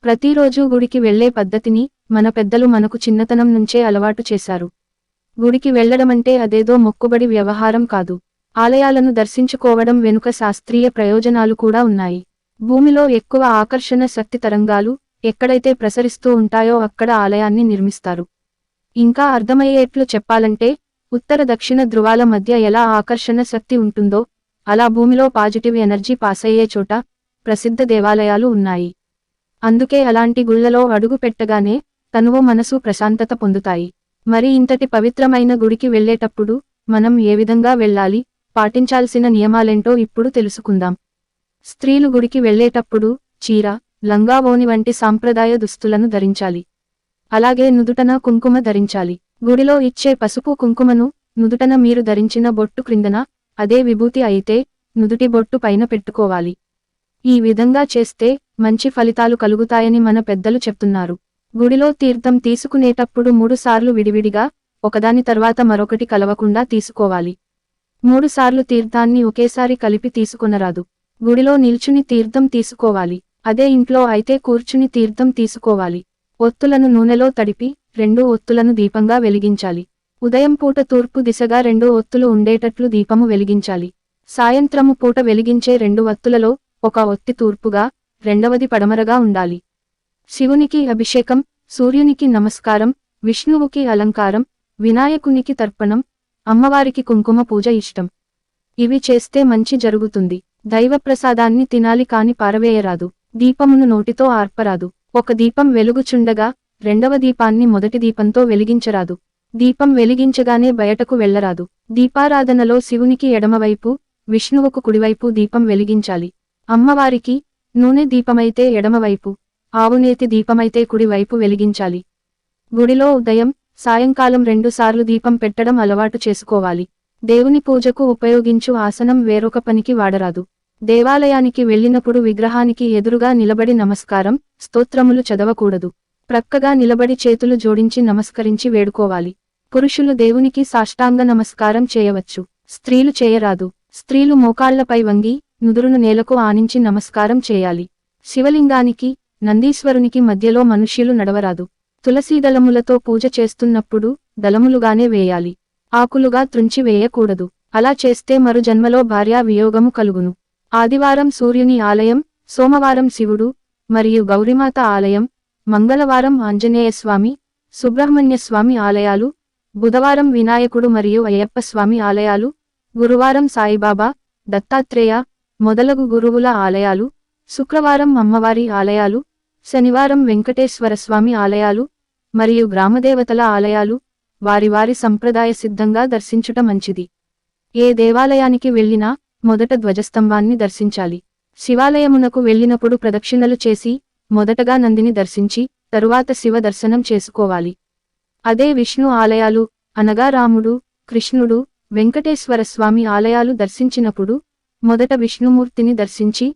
ప్రతిరోజూ గుడికి వెళ్లే పద్ధతిని మన పెద్దలు మనకు చిన్నతనం నుంచే అలవాటు చేశారు. గుడికి వెళ్లడమంటే అదేదో మొక్కుబడి వ్యవహారం కాదు. ఆలయాలను దర్శించుకోవడం వెనుక శాస్త్రీయ ప్రయోజనాలు కూడా ఉన్నాయి. భూమిలో ఎక్కువ ఆకర్షణ శక్తి తరంగాలు ఎక్కడైతే ప్రసరిస్తూ ఉంటాయో అక్కడ ఆలయాన్ని నిర్మిస్తారు. ఇంకా అర్థమయ్యేట్లు చెప్పాలంటే ఉత్తర దక్షిణ ధృవాల మధ్య ఎలా ఆకర్షణ శక్తి ఉంటుందో అలా భూమిలో పాజిటివ్ ఎనర్జీ పాసయ్యే చోట ప్రసిద్ధ దేవాలయాలు ఉన్నాయి. అందుకే అలాంటి గుళ్లలో అడుగు పెట్టగానే తనువు మనసు ప్రశాంతత పొందుతాయి. మరి ఇంతటి పవిత్రమైన గుడికి వెళ్లేటప్పుడు మనం ఏ విధంగా వెళ్ళాలి, పాటించాల్సిన నియమాలేంటో ఇప్పుడు తెలుసుకుందాం. స్త్రీలు గుడికి వెళ్లేటప్పుడు చీర, లంగావోని వంటి సాంప్రదాయ దుస్తులను ధరించాలి. అలాగే నుదుటన కుంకుమ ధరించాలి. గుడిలో ఇచ్చే పసుపు కుంకుమను నుదుటన మీరు ధరించిన బొట్టు క్రిందన, అదే విభూతి అయితే నుదుటి బొట్టు పైన పెట్టుకోవాలి. ఈ విధంగా చేస్తే మంచి ఫలితాలు కలుగుతాయని మన పెద్దలు చెప్తున్నారు. గుడిలో తీర్థం తీసుకునేటప్పుడు 3 సార్లు విడివిడిగా, ఒకదాని తర్వాత మరొకటి కలవకుండా తీసుకోవాలి. 3 సార్లు తీర్థాన్ని ఒకేసారి కలిపి తీసుకొనరాదు. గుడిలో నిల్చుని తీర్థం తీసుకోవాలి. అదే ఇంట్లో అయితే కూర్చుని తీర్థం తీసుకోవాలి. ఒత్తులను నూనెలో తడిపి 2 ఒత్తులను దీపంగా వెలిగించాలి. ఉదయం పూట తూర్పు దిశగా 2 ఒత్తులు ఉండేటట్లు దీపము వెలిగించాలి. సాయంత్రము పూట వెలిగించే 2 ఒత్తులలో ఒక ఒత్తి తూర్పుగా, రెండవది పడమరగా ఉండాలి. శివునికి అభిషేకం, సూర్యునికి నమస్కారం, విష్ణువుకి అలంకారం, వినాయకునికి తర్పణం, అమ్మవారికి కుంకుమ పూజ ఇష్టం. ఇవి చేస్తే మంచి జరుగుతుంది. దైవప్రసాదాన్ని తినాలి కాని పారవేయరాదు. దీపమును నోటితో ఆర్పరాదు. ఒక దీపం వెలుగుచుండగా రెండవ దీపాన్ని మొదటి దీపంతో వెలిగించరాదు. దీపం వెలిగించగానే బయటకు వెళ్లరాదు. దీపారాధనలో శివునికి ఎడమవైపు, విష్ణువుకు కుడివైపు దీపం వెలిగించాలి. అమ్మవారికి నూనె దీపమైతే ఎడమవైపు, ఆవునేతి దీపమైతే కుడివైపు వెలిగించాలి. గుడిలో ఉదయం, సాయంకాలం 2 సార్లు దీపం పెట్టడం అలవాటు చేసుకోవాలి. దేవుని పూజకు ఉపయోగించు ఆసనం వేరొక పనికి వాడరాదు. దేవాలయానికి వెళ్ళినప్పుడు విగ్రహానికి ఎదురుగా నిలబడి నమస్కారం, స్తోత్రములు చదవకూడదు. ప్రక్కగా నిలబడి చేతులు జోడించి నమస్కరించి వేడుకోవాలి. పురుషులు దేవునికి సాష్టాంగ నమస్కారం చేయవచ్చు. స్త్రీలు చేయరాదు. స్త్రీలు మోకాళ్లపై వంగి, నుదురును నేలకు ఆనించి నమస్కారం చేయాలి. శివలింగానికి, నందీశ్వరునికి మధ్యలో మనుష్యులు నడవరాదు. తులసీదళములతో పూజ చేస్తున్నప్పుడు దళములుగానే వేయాలి. ఆకులుగా త్రుంచి వేయకూడదు. అలా చేస్తే మరు జన్మలో భార్యా వియోగము కలుగును. ఆదివారం సూర్యుని ఆలయం, సోమవారం శివుడు మరియు గౌరిమాత ఆలయం, మంగళవారం ఆంజనేయస్వామి, సుబ్రహ్మణ్యస్వామి ఆలయాలు, బుధవారం వినాయకుడు మరియు అయ్యప్ప స్వామి ఆలయాలు, గురువారం సాయిబాబా, దత్తాత్రేయ మొదలగు గురువుల ఆలయాలు, శుక్రవారం అమ్మవారి ఆలయాలు, శనివారం వెంకటేశ్వరస్వామి ఆలయాలు మరియు గ్రామదేవతల ఆలయాలు వారి వారి సంప్రదాయ సిద్ధంగా దర్శించుట మంచిది. ఏ దేవాలయానికి వెళ్ళినా మొదట ధ్వజస్తంభాన్ని దర్శించాలి. శివాలయమునకు వెళ్ళినప్పుడు ప్రదక్షిణలు చేసి మొదటగా నందిని దర్శించి తరువాత శివ దర్శనం చేసుకోవాలి. అదే విష్ణు ఆలయాలు అనగా రాముడు, కృష్ణుడు, వెంకటేశ్వరస్వామి ఆలయాలు దర్శించినప్పుడు మొదట విష్ణుమూర్తిని దర్శించి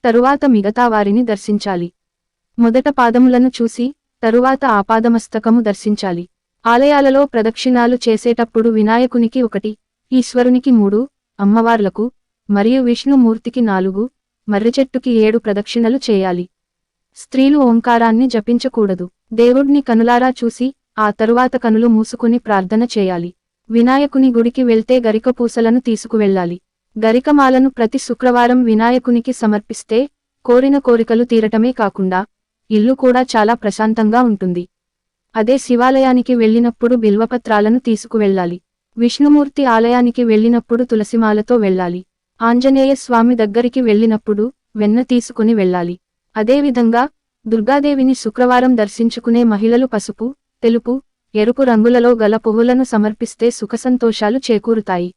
తరువాత మిగతా వారిని దర్శించాలి. మొదట పాదములను చూసి తరువాత ఆపాదమస్తకము దర్శించాలి. ఆలయాలలో ప్రదక్షిణాలు చేసేటప్పుడు వినాయకునికి 1, ఈశ్వరునికి 3, అమ్మవార్లకు మరియు విష్ణుమూర్తికి 4, మర్రిచెట్టుకి 7 ప్రదక్షిణలు చేయాలి. స్త్రీలు ఓంకారాన్ని జపించకూడదు. దేవుడ్ని కనులారా చూసి ఆ తరువాత కనులు మూసుకుని ప్రార్థన చేయాలి. వినాయకుని గుడికి వెళ్తే గరిక పూసలను తీసుకువెళ్ళాలి. గరికమాలను ప్రతి శుక్రవారం వినాయకునికి సమర్పిస్తే కోరిన కోరికలు తీరటమే కాకుండా ఇల్లు కూడా చాలా ప్రశాంతంగా ఉంటుంది. అదే శివాలయానికి వెళ్ళినప్పుడు బిల్వపత్రాలను తీసుకువెళ్ళాలి. విష్ణుమూర్తి ఆలయానికి వెళ్ళినప్పుడు తులసిమాలతో వెళ్ళాలి. ఆంజనేయ స్వామి దగ్గరికి వెళ్ళినప్పుడు వెన్న తీసుకుని వెళ్ళాలి. అదేవిధంగా దుర్గాదేవిని శుక్రవారం దర్శించుకునే మహిళలు పసుపు, తెలుపు, ఎరుపు రంగులలో గల పువ్వులను సమర్పిస్తే సుఖసంతోషాలు చేకూరుతాయి.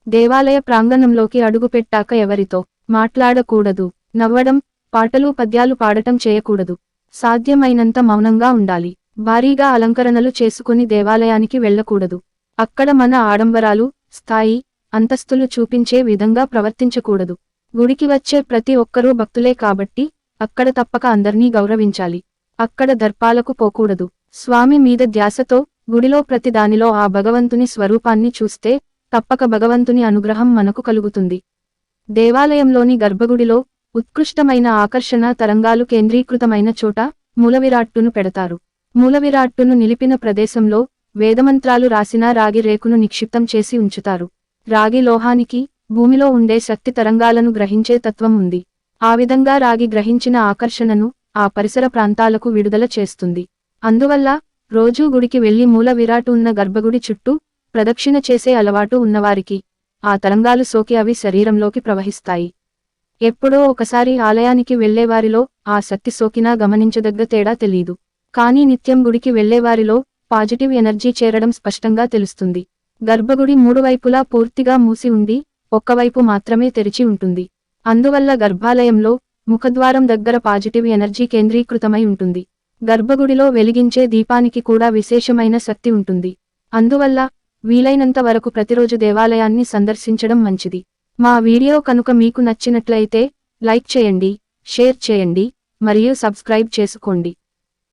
దేవాలయ ప్రాంగణంలోకి అడుగుపెట్టాక ఎవరితో మాట్లాడకూడదు. నవ్వడం, పాటలు పద్యాలు పాడటం చేయకూడదు. సాధ్యమైనంత మౌనంగా ఉండాలి. భారీగా అలంకరణలు చేసుకుని దేవాలయానికి వెళ్ళకూడదు. అక్కడ మన ఆడంబరాలు, స్థాయి, అంతస్తులు చూపించే విధంగా ప్రవర్తించకూడదు. గుడికి వచ్చే ప్రతి ఒక్కరూ భక్తులే కాబట్టి అక్కడ తప్పక అందర్నీ గౌరవించాలి. అక్కడ దర్పాలకు పోకూడదు. స్వామి మీద ధ్యాసతో గుడిలో ప్రతి దానిలో ఆ భగవంతుని స్వరూపాన్ని చూస్తే తప్పక భగవంతుని అనుగ్రహం మనకు కలుగుతుంది. దేవాలయంలోని గర్భగుడిలో ఉత్కృష్టమైన ఆకర్షణ తరంగాలు కేంద్రీకృతమైన చోట మూలవిరాట్టును పెడతారు. మూలవిరాట్టును నిలిపిన ప్రదేశంలో వేదమంత్రాలు రాసిన రాగి రేకును నిక్షిప్తం చేసి ఉంచుతారు. రాగి లోహానికి భూమిలో ఉండే శక్తి తరంగాలను గ్రహించే తత్వం ఉంది. ఆ విధంగా రాగి గ్రహించిన ఆకర్షణను ఆ పరిసర ప్రాంతాలకు విడుదల చేస్తుంది. అందువల్ల రోజూ గుడికి వెళ్లి మూల విరాట్ ఉన్న గర్భగుడి చుట్టూ ప్రదక్షిణ చేసే అలవాటు ఉన్నవారికి ఆ తరంగాలు సోకి అవి శరీరంలోకి ప్రవహిస్తాయి. ఎప్పుడో ఒకసారి ఆలయానికి వెళ్లేవారిలో ఆ శక్తి సోకినా గమనించదగ్గ తేడా తెలీదు. కానీ నిత్యం గుడికి వెళ్లేవారిలో పాజిటివ్ ఎనర్జీ చేరడం స్పష్టంగా తెలుస్తుంది. గర్భగుడి మూడు వైపులా పూర్తిగా మూసి ఉండి ఒక్కవైపు మాత్రమే తెరిచి ఉంటుంది. అందువల్ల గర్భాలయంలో ముఖద్వారం దగ్గర పాజిటివ్ ఎనర్జీ కేంద్రీకృతమై ఉంటుంది. గర్భగుడిలో వెలిగించే దీపానికి కూడా విశేషమైన శక్తి ఉంటుంది. అందువల్ల వీలైనంత వరకు ప్రతిరోజు దేవాలయాన్ని సందర్శించడం మంచిది. మా వీడియో కనుక మీకు నచ్చినట్లయితే లైక్ చేయండి, షేర్ చేయండి మరియు సబ్స్క్రైబ్ చేసుకోండి.